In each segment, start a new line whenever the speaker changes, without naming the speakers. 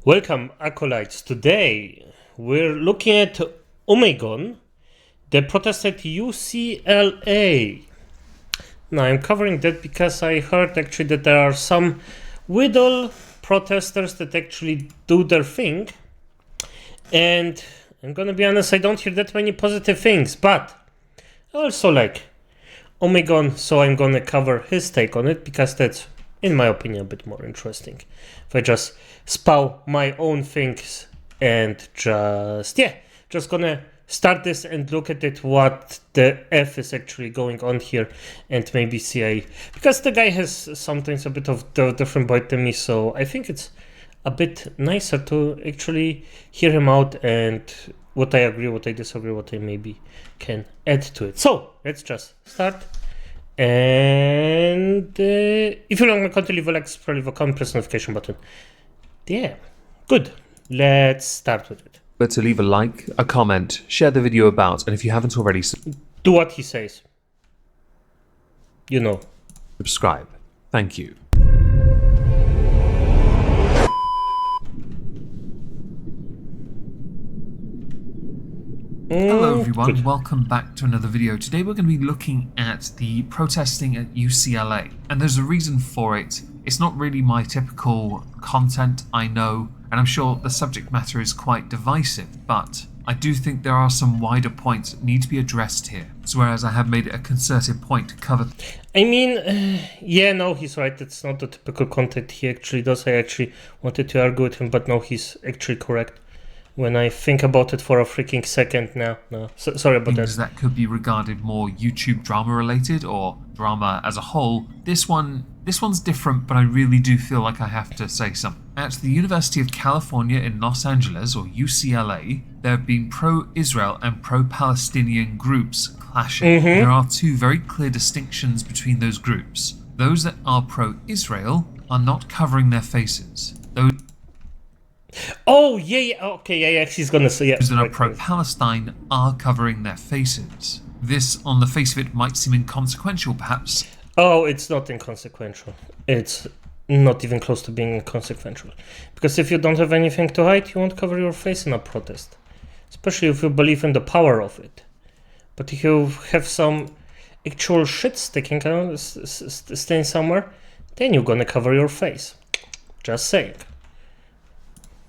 Welcome, acolytes. Today we're looking at Omegon, the protest at UCLA. Now I'm covering that because I heard actually that there are some widow protesters that actually do their thing, and I'm gonna be honest, I don't hear that many positive things, but I also like Omegon, so I'm gonna cover his take on it because that's, in my opinion, a bit more interesting. If I just spout my own things and just gonna start this and look at it, what the F is actually going on here, and maybe see because the guy has sometimes a bit of the different bite than me, so I think it's a bit nicer to actually hear him out and what I agree, what I disagree, what I maybe can add to it. So let's just start. And if you want to leave a like, leave a comment, press the notification button. Yeah, good. Let's start with it.
But to leave a like, a comment, share the video about, and if you haven't already,
do what he says. You know.
Subscribe. Thank you.
Hello everyone,
good.
Welcome back to another video. Today we're going to be looking at the protesting at UCLA, and there's a reason for it. It's not really my typical content, I know, and I'm sure the subject matter is quite divisive, but I do think there are some wider points that need to be addressed here. So whereas I have made it a concerted point to cover...
I mean, yeah, no, he's right. It's not the typical content he actually does. I actually wanted to argue with him, but no, he's actually correct. When I think about it for a freaking second now. No, sorry about that.
That could be regarded more YouTube drama related or drama as a whole. This one's different, but I really do feel like I have to say something. At the University of California in Los Angeles, or UCLA, there have been pro-Israel and pro-Palestinian groups clashing. There are two very clear distinctions between those groups. Those that are pro-Israel are not covering their faces.
Oh, yeah, okay, yeah, she's gonna say, yeah.
Those that are pro-Palestine are covering their faces. This, on the face of it, might seem inconsequential, perhaps.
Oh, it's not inconsequential. It's not even close to being inconsequential. Because if you don't have anything to hide, you won't cover your face in a protest. Especially if you believe in the power of it. But if you have some actual shit sticking out, staying somewhere, then you're gonna cover your face. Just saying.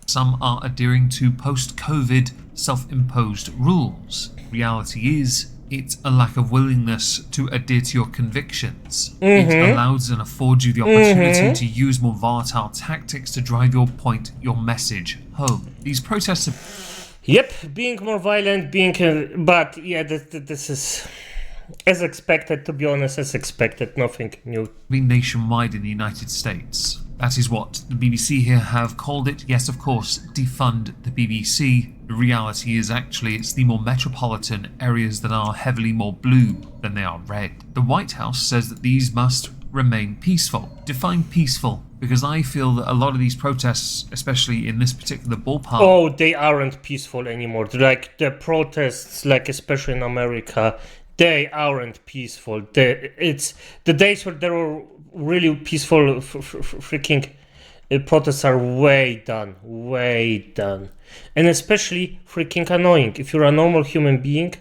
Some are adhering to post-COVID self-imposed rules. Reality is, it's a lack of willingness to adhere to your convictions. It allows and affords you the opportunity to use more volatile tactics to drive your point, your message home. These protests are...
Yep, being more violent, but yeah, this is as expected, to be honest, as expected, nothing new.
Being nationwide in the United States. That is what the BBC here have called it. Yes, of course, defund the BBC. The reality is actually it's the more metropolitan areas that are heavily more blue than they are red. The White House says that these must remain peaceful. Define peaceful, because I feel that a lot of these protests, especially in this particular ballpark...
Oh, they aren't peaceful anymore. Like the protests, like especially in America, they aren't peaceful. It's the days where there were really peaceful freaking protests are way done, and especially freaking annoying. If you're a normal human being,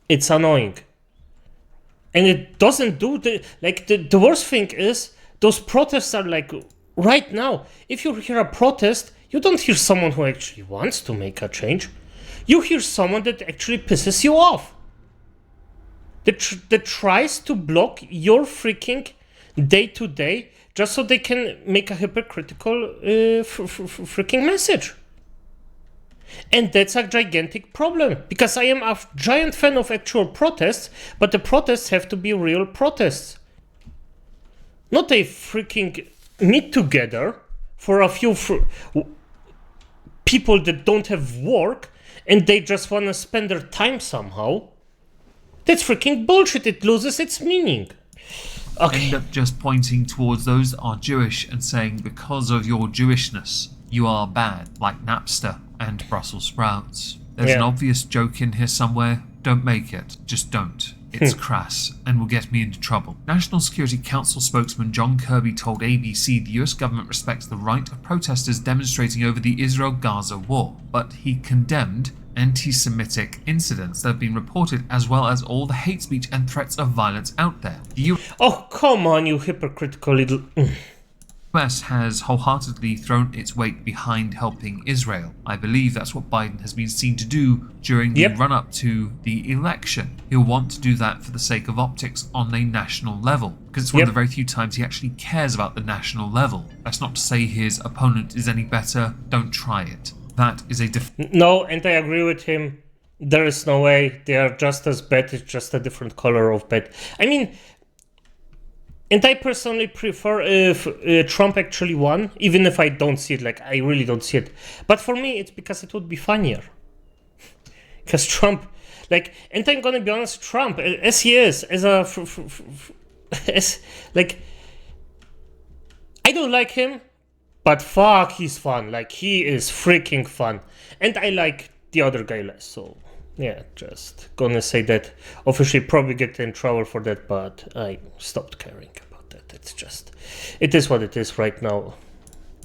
it's annoying, and it doesn't do the worst thing is those protests are like right now. If you hear a protest, you don't hear someone who actually wants to make a change. You hear someone that actually pisses you off. That tries to block your freaking day-to-day just so they can make a hypocritical freaking message. And that's a gigantic problem, because I am a giant fan of actual protests, but the protests have to be real protests. Not a freaking meet together for a few people that don't have work and they just want to spend their time somehow. That's freaking bullshit. It loses its meaning. Okay.
End up just pointing towards those that are Jewish and saying because of your Jewishness, you are bad, like Napster and Brussels sprouts. There's an obvious joke in here somewhere. Don't make it. Just don't. It's crass and will get me into trouble. National Security Council spokesman John Kirby told ABC the US government respects the right of protesters demonstrating over the Israel-Gaza war, but he condemned anti-Semitic incidents that have been reported, as well as all the hate speech and threats of violence out there. The
Oh, come on, you hypocritical little...
US has wholeheartedly thrown its weight behind helping Israel. I believe that's what Biden has been seen to do during the run-up to the election. He'll want to do that for the sake of optics on a national level, because it's one of the very few times he actually cares about the national level. That's not to say his opponent is any better. Don't try it. That is a
No, and I agree with him. There is no way. They are just as bad. It's just a different color of bad. I mean... And I personally prefer if Trump actually won, even if I don't see it, like, I really don't see it. But for me, it's because it would be funnier. Because Trump, like, and I'm gonna be honest, Trump, as he is, as a, as, like, I don't like him, but fuck, he's fun. Like, he is freaking fun. And I like the other guy less, so... Yeah, just gonna say that. Officially probably get in trouble for that, but I stopped caring about that. It's just, it is what it is right now.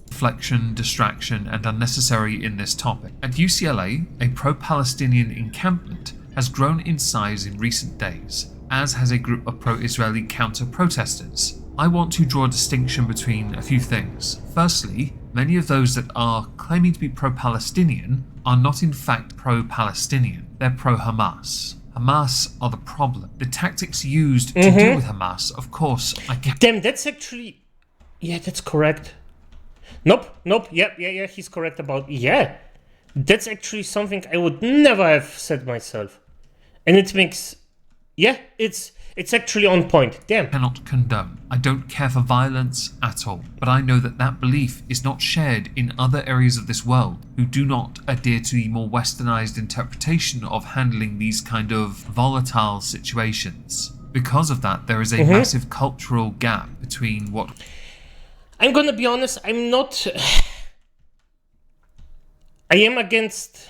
Deflection, distraction, and unnecessary in this topic. At UCLA, a pro-Palestinian encampment has grown in size in recent days, as has a group of pro-Israeli counter-protesters. I want to draw a distinction between a few things. Firstly, many of those that are claiming to be pro-Palestinian are not in fact pro-Palestinian. They're pro-Hamas. Hamas are the problem. The tactics used to deal with Hamas, of course,
Damn, that's actually... Yeah, that's correct. Nope, yeah, he's correct about... Yeah, that's actually something I would never have said myself. And it makes... Yeah, it's actually on point. Damn.
Cannot condone. I don't care for violence at all, but I know that that belief is not shared in other areas of this world who do not adhere to the more westernized interpretation of handling these kind of volatile situations. Because of that, there is a massive cultural gap between what...
I'm gonna be honest, I'm not... I am against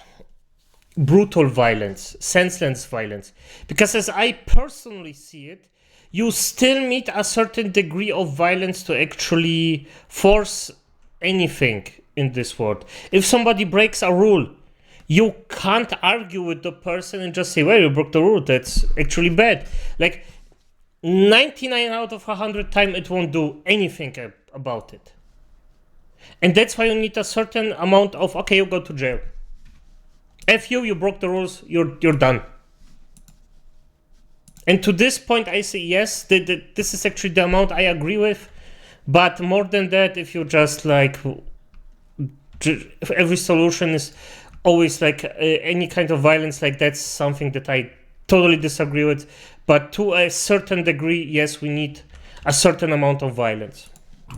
brutal violence, senseless violence, because as I personally see it, you still need a certain degree of violence to actually force anything in this world. If somebody breaks a rule, you can't argue with the person and just say, well, you broke the rule, that's actually bad. Like, 99 out of 100 times it won't do anything about it. And that's why you need a certain amount of, okay, you go to jail. F you broke the rules, you're done. And to this point, I say yes, this is actually the amount I agree with. But more than that, if you just like, every solution is always like any kind of violence, like that's something that I totally disagree with. But to a certain degree, yes, we need a certain amount of violence.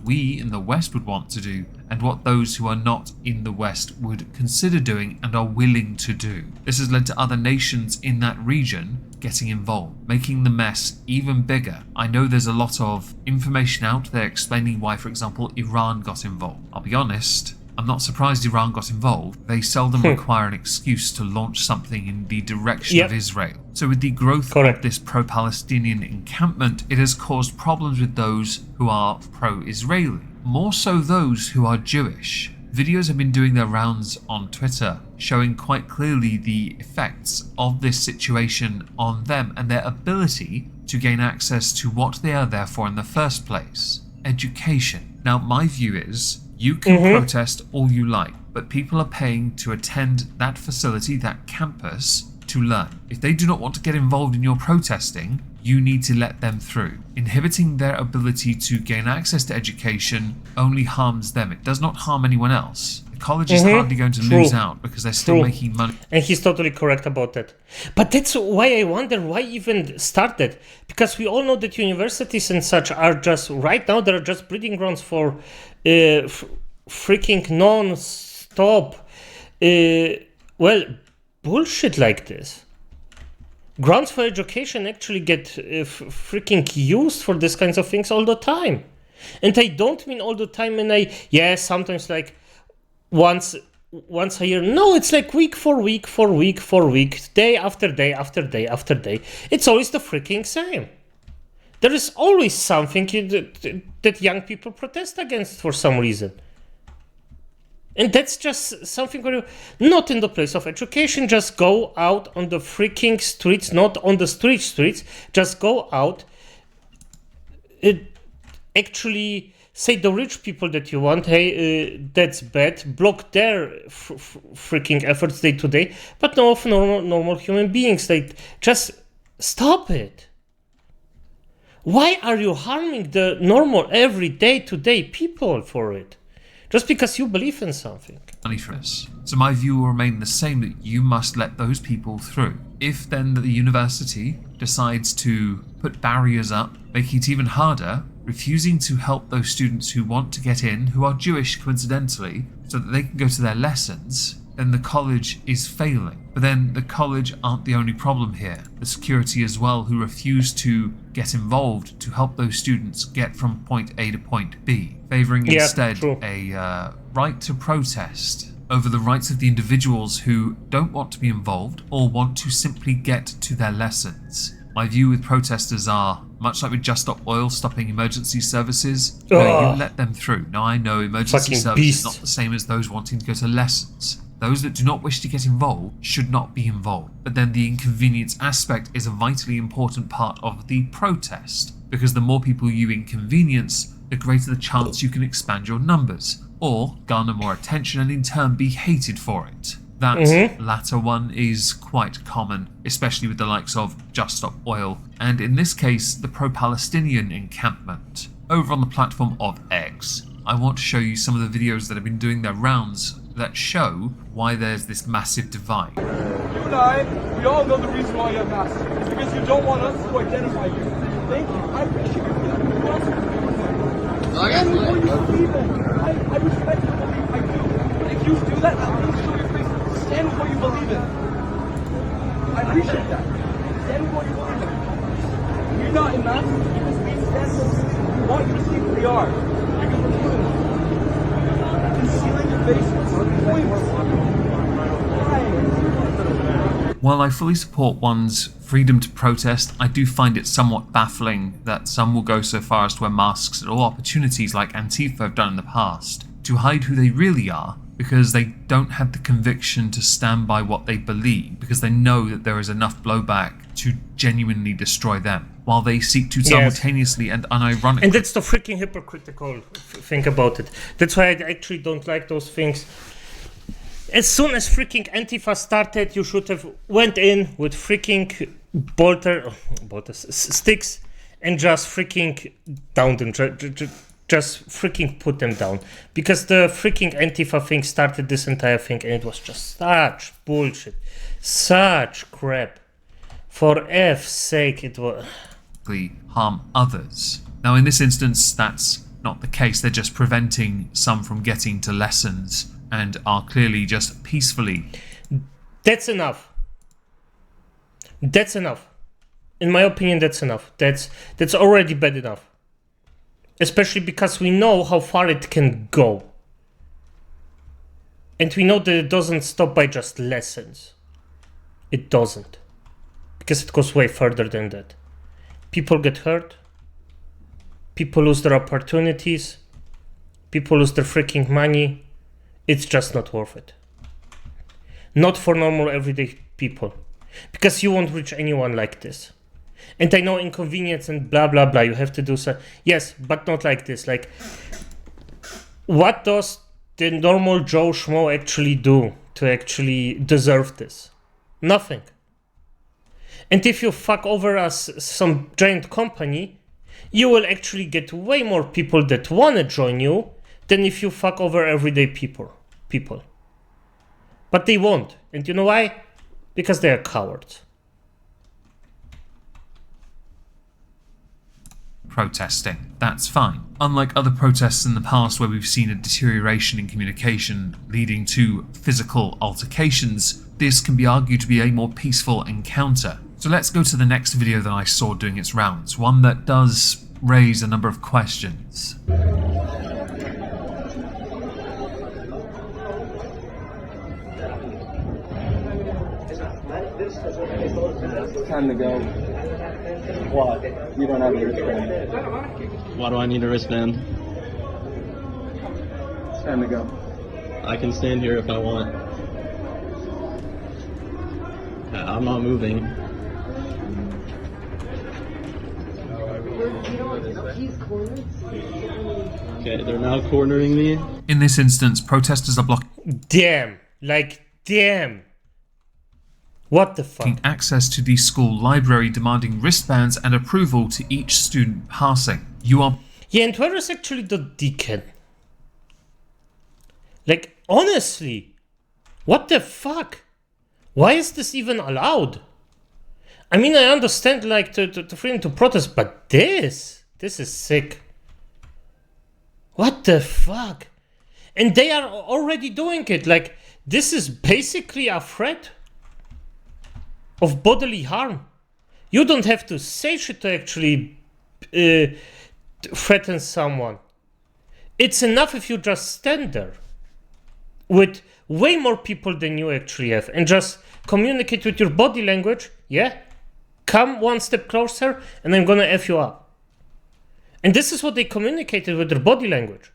We in the West would want to do, and what those who are not in the West would consider doing and are willing to do. This has led to other nations in that region getting involved, making the mess even bigger. I know there's a lot of information out there explaining why, for example, Iran got involved. I'll be honest, I'm not surprised Iran got involved. They seldom require an excuse to launch something in the direction of Israel. So with the growth of this pro-Palestinian encampment, it has caused problems with those who are pro-Israeli, more so those who are Jewish. Videos have been doing their rounds on Twitter, showing quite clearly the effects of this situation on them and their ability to gain access to what they are there for in the first place: education. Now, my view is, you can protest all you like, but people are paying to attend that facility, that campus, to learn. If they do not want to get involved in your protesting, you need to let them through. Inhibiting their ability to gain access to education only harms them. It does not harm anyone else. The college is hardly going to lose out because they're still making money.
And he's totally correct about that. But that's why I wonder why even start that. Because we all know that universities and such are just, right now, they're just breeding grounds for freaking non-stop, bullshit like this. Grounds for education actually get freaking used for these kinds of things all the time. And I don't mean all the time, and sometimes like once once a year. No, it's like week for week for week for week, day after day after day after day. It's always the freaking same. There is always something that young people protest against for some reason. And that's just something where you, not in the place of education, just go out on the freaking streets, not on the streets, just go out, actually say the rich people that you want, hey, that's bad, block their freaking efforts day to day, but no of normal human beings, like, just stop it. Why are you harming the normal, every day-to-day people for it? Just because you believe in something.
Money for us. So my view will remain the same, that you must let those people through. If then the university decides to put barriers up, making it even harder, refusing to help those students who want to get in, who are Jewish coincidentally, so that they can go to their lessons, then the college is failing. But then the college aren't the only problem here. The security as well, who refuse to get involved to help those students get from point A to point B, favouring instead a right to protest over the rights of the individuals who don't want to be involved or want to simply get to their lessons. My view with protesters are, much like with Just Stop Oil stopping emergency services, you let them through. Now I know emergency service is not the same as those wanting to go to lessons. Those that do not wish to get involved should not be involved. But then the inconvenience aspect is a vitally important part of the protest, because the more people you inconvenience, the greater the chance you can expand your numbers, or garner more attention and in turn be hated for it. That latter one is quite common, especially with the likes of Just Stop Oil, and in this case, the pro-Palestinian encampment. Over on the platform of X, I want to show you some of the videos that have been doing their rounds that show why there's this massive divide.
You and I, we all know the reason why you have masks. It's because you don't want us to identify you. Thank you. I appreciate you for that. Who else would do that? Stand with what you believe in. I respect your belief. I do. But if you do that, at least show your face. Stand with what you believe in. I appreciate that. Stand with what you believe in. You're not in masks because we stand with what we want you to see who they are. Because we're doing it. Concealing your face, what's the point?
While I fully support one's freedom to protest, I do find it somewhat baffling that some will go so far as to wear masks at all opportunities like Antifa have done in the past, to hide who they really are, because they don't have the conviction to stand by what they believe, because they know that there is enough blowback to genuinely destroy them, while they seek to simultaneously and unironically.
And that's the freaking hypocritical thing about it. That's why I actually don't like those things. As soon as freaking Antifa started, you should have went in with freaking sticks and just freaking down them. Just freaking put them down. Because the freaking Antifa thing started this entire thing, and it was just such bullshit. Such crap. For F's sake, it was...
harm others. Now in this instance, that's not the case. They're just preventing some from getting to lessons and are clearly just peacefully.
That's enough. That's enough. In my opinion, that's enough. That's already bad enough. Especially because we know how far it can go. And we know that it doesn't stop by just lessons. It doesn't. Because it goes way further than that. People get hurt. People lose their opportunities. People lose their freaking money. It's just not worth it. Not for normal everyday people. Because you won't reach anyone like this. And I know inconvenience and blah blah blah, you have to do so. Yes, but not like this. Like, what does the normal Joe Schmo actually do to actually deserve this? Nothing. And if you fuck over us some giant company, you will actually get way more people that want to join you than if you fuck over everyday people. But they won't. And you know why? Because they are cowards.
Protesting. That's fine. Unlike other protests in the past where we've seen a deterioration in communication leading to physical altercations, this can be argued to be a more peaceful encounter. So let's go to the next video that I saw doing its rounds, one that does raise a number of questions.
Time to go. What? You don't have a wristband.
Why do I need a wristband?
It's time to go.
I can stand here if I want. I'm not moving. Okay, they're now cornering me.
In this instance, protesters are blocking
Damn. Like, damn. What the fuck?
access to the school library, demanding wristbands and approval to each student passing. You are
Yeah, and where is actually the deacon? Like, honestly, what the fuck? Why is this even allowed? I mean, I understand, like, the freedom to protest, but this is sick. What the fuck? And they are already doing it. Like, this is basically a threat of bodily harm. You don't have to say shit to actually threaten someone. It's enough if you just stand there with way more people than you actually have and just communicate with your body language. Yeah, come one step closer and I'm gonna F you up. And this is what they communicated with their body language.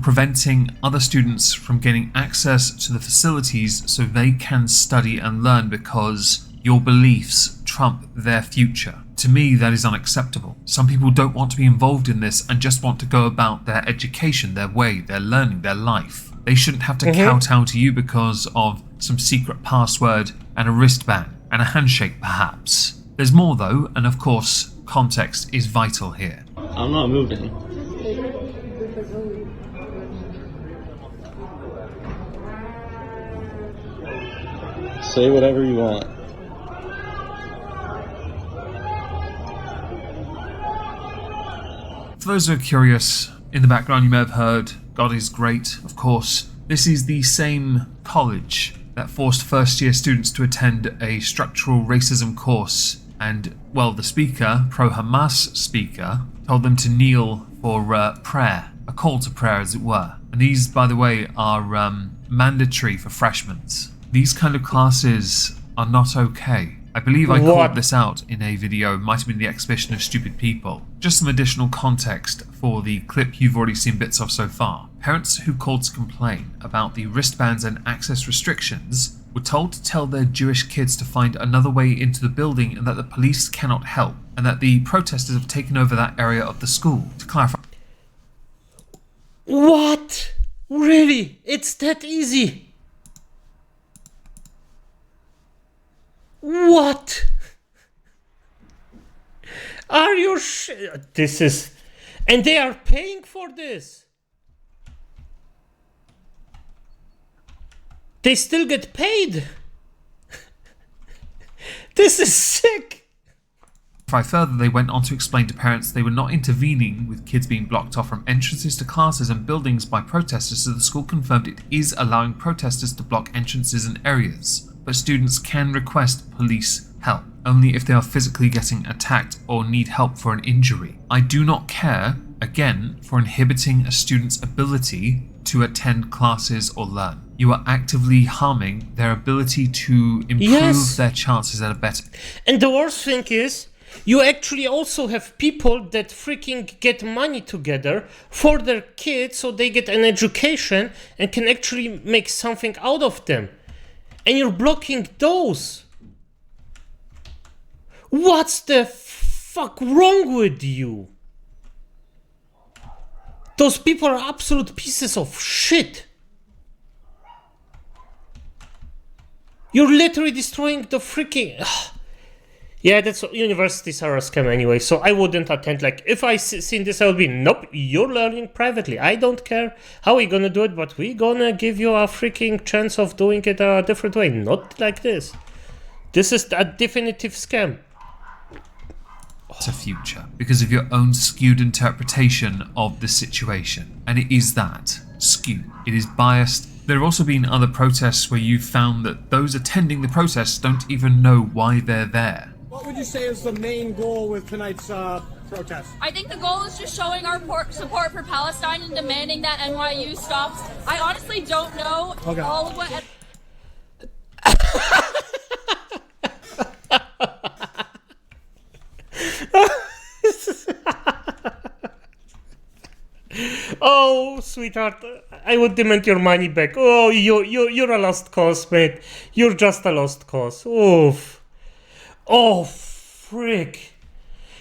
preventing other students from gaining access to the facilities so they can study and learn because your beliefs trump their future. To me, that is unacceptable. Some people don't want to be involved in this and just want to go about their education, their way, their learning, their life. They shouldn't have to kowtow to you because of some secret password and a wristband and a handshake, perhaps. There's more though, and of course, context is vital here.
I'm not moving. Say whatever you want.
For those who are curious, in the background you may have heard, God is great, of course. This is the same college that forced first-year students to attend a structural racism course, and, well, the speaker, pro-Hamas speaker, told them to kneel for prayer, a call to prayer as it were. And these, by the way, are mandatory for freshmen. These kind of classes are not okay. I believe I called this out in a video, it might have been the exhibition of stupid people. Just some additional context for the clip you've already seen bits of so far. Parents who called to complain about the wristbands and access restrictions were told to tell their Jewish kids to find another way into the building and that the police cannot help, and that the protesters have taken over that area of the school. To clarify.
What? Really? It's that easy? What? Are you this is... And they are paying for this. They still get paid. This is sick.
Further, they went on to explain to parents they were not intervening with kids being blocked off from entrances to classes and buildings by protesters, so the school confirmed it is allowing protesters to block entrances and areas. But students can request police help, only if they are physically getting attacked or need help for an injury. I do not care, again, for inhibiting a student's ability to attend classes or learn. You are actively harming their ability to improve their chances at a better...
And the worst thing is, you actually also have people that freaking get money together for their kids so they get an education and can actually make something out of them. And you're blocking those. What's the fuck wrong with you? Those people are absolute pieces of shit. You're literally destroying the freaking... Yeah, that's universities are a scam anyway, so I wouldn't attend. Like, if I seen this, I would be, nope, you're learning privately. I don't care how we gonna do it, but we gonna give you a freaking chance of doing it a different way. Not like this. This is a definitive scam.
To future because of your own skewed interpretation of the situation, and it is that skewed. It is biased. There have also been other protests where you've found that those attending the protests don't even know why they're there.
What would you say is the main goal with tonight's protest?
I think the goal is just showing our support for Palestine and demanding that NYU stops. I honestly don't know all of what...
Oh, sweetheart, I would demand your money back. Oh, you're a lost cause, mate. You're just a lost cause. Oof. Oh, frick.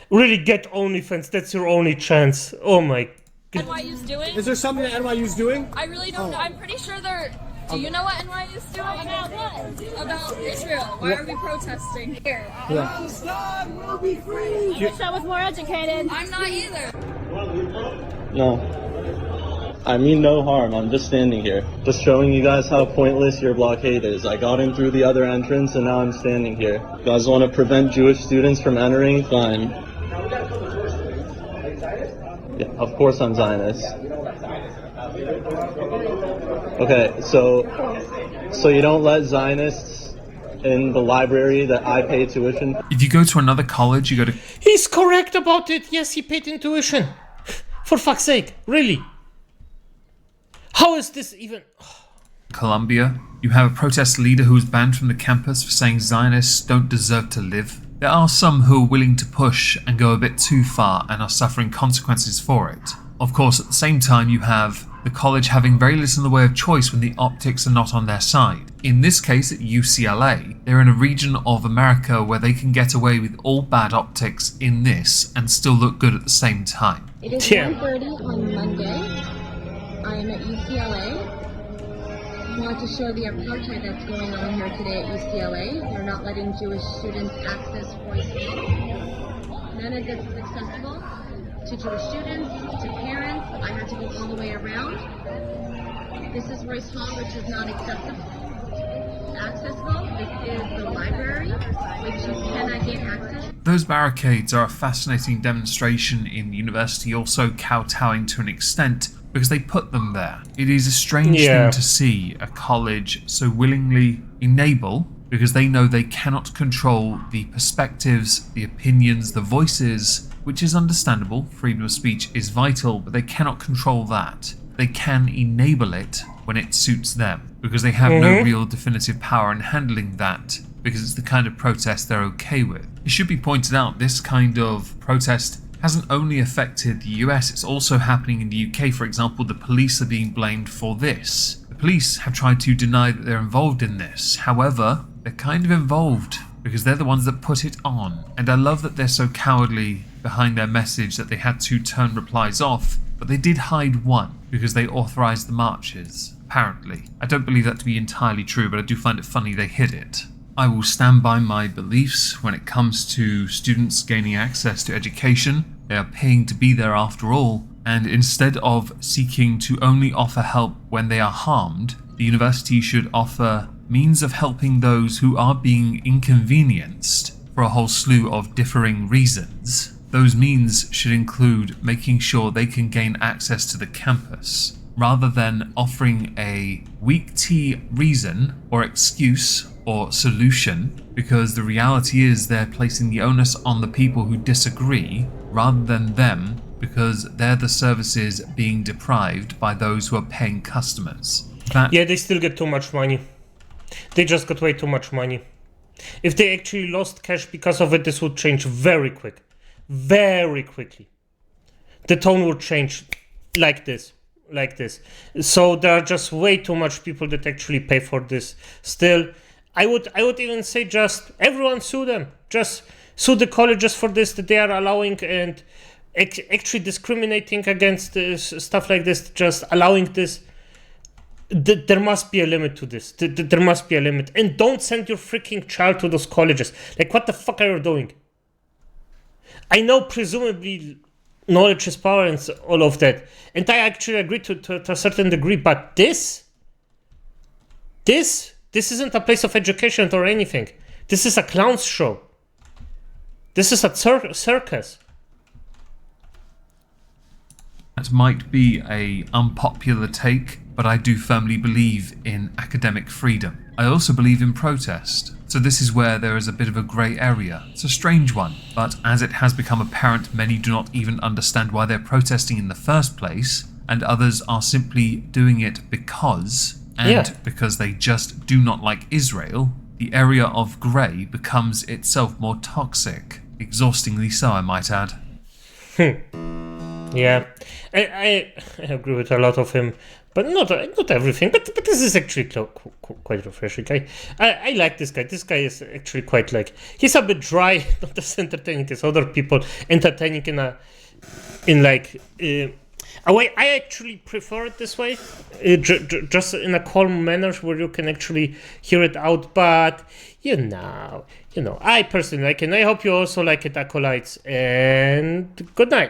Really get OnlyFans. That's your only chance. Oh my god.
NYU's doing?
Is there something that NYU's doing?
I really don't know. I'm pretty sure they're. Do you know what NYU's doing? About what? About Israel. Why are we protesting here?
Palestine will be free.
I wish I was more educated. I'm not either.
No. I mean no harm. I'm just standing here. Just showing you guys how pointless your blockade is. I got in through the other entrance and now I'm standing here. You guys want to prevent Jewish students from entering? Fine. Yeah, of course I'm Zionist. Okay, so you don't let Zionists in the library that I pay tuition?
If you go to another college, you go to
He's correct about it. Yes, he paid in tuition. For fuck's sake, really? How is this even...
Columbia, you have a protest leader who was banned from the campus for saying Zionists don't deserve to live. There are some who are willing to push and go a bit too far and are suffering consequences for it. Of course, at the same time, you have the college having very little in the way of choice when the optics are not on their side. In this case, at UCLA, they're in a region of America where they can get away with all bad optics in this and still look good at the same time.
It is
Yeah.
1:30 on Monday. I am at UCLA. I want to show the apartheid that's going on here today at UCLA. They're not letting Jewish students access voice. None of this is acceptable to Jewish students, to parents. I had to go all the way around. This is Royce Hall, which is not accessible. This is the library, which you cannot get access.
Those barricades are a fascinating demonstration in the university also kowtowing to an extent because they put them there. It is a strange
Yeah.
thing to see a college so willingly enable because they know they cannot control the perspectives, the opinions, the voices, which is understandable. Freedom of speech is vital, but they cannot control that. They can enable it when it suits them because they have no real definitive power in handling that because it's the kind of protest they're okay with. It should be pointed out this kind of protest hasn't only affected the US, it's also happening in the UK. For example, the police are being blamed for this. The police have tried to deny that they're involved in this. However, they're kind of involved because they're the ones that put it on. And I love that they're so cowardly behind their message that they had to turn replies off, but they did hide one because they authorized the marches, apparently. I don't believe that to be entirely true, but I do find it funny they hid it. I will stand by my beliefs when it comes to students gaining access to education. They are paying to be there after all, and instead of seeking to only offer help when they are harmed, the university should offer means of helping those who are being inconvenienced for a whole slew of differing reasons. Those means should include making sure they can gain access to the campus, rather than offering a weak tea reason or excuse or solution, because the reality is they're placing the onus on the people who disagree rather than them, because they're the services being deprived by those who are paying customers.
Yeah, they still get too much money. They just got way too much money. If they actually lost cash because of it, this would change very quick. Very quickly. The tone would change like this. Like this. So there are just way too much people that actually pay for this. Still, I would even say just everyone sue them. Just sue the colleges for this that they are allowing and actually discriminating against stuff like this. Just allowing this. There must be a limit to this. There must be a limit. And don't send your freaking child to those colleges. Like, what the fuck are you doing? I know presumably knowledge is power and all of that. And I actually agree to a certain degree. But this isn't a place of education or anything. This is a clown's show. This is a circus.
That might be an unpopular take, but I do firmly believe in academic freedom. I also believe in protest. So this is where there is a bit of a grey area. It's a strange one, but as it has become apparent, many do not even understand why they're protesting in the first place, and others are simply doing it because they just do not like Israel. The area of grey becomes itself more toxic. Exhaustingly so, I might add.
Yeah, I agree with a lot of him, but not everything. But this is actually quite refreshing. I like this guy. This guy is actually quite like, he's a bit dry, not as entertaining as other people. Entertaining in a way I actually prefer it this way, just in a calm manner where you can actually hear it out. But you know, I personally like it, and I hope you also like it, acolytes. And good night.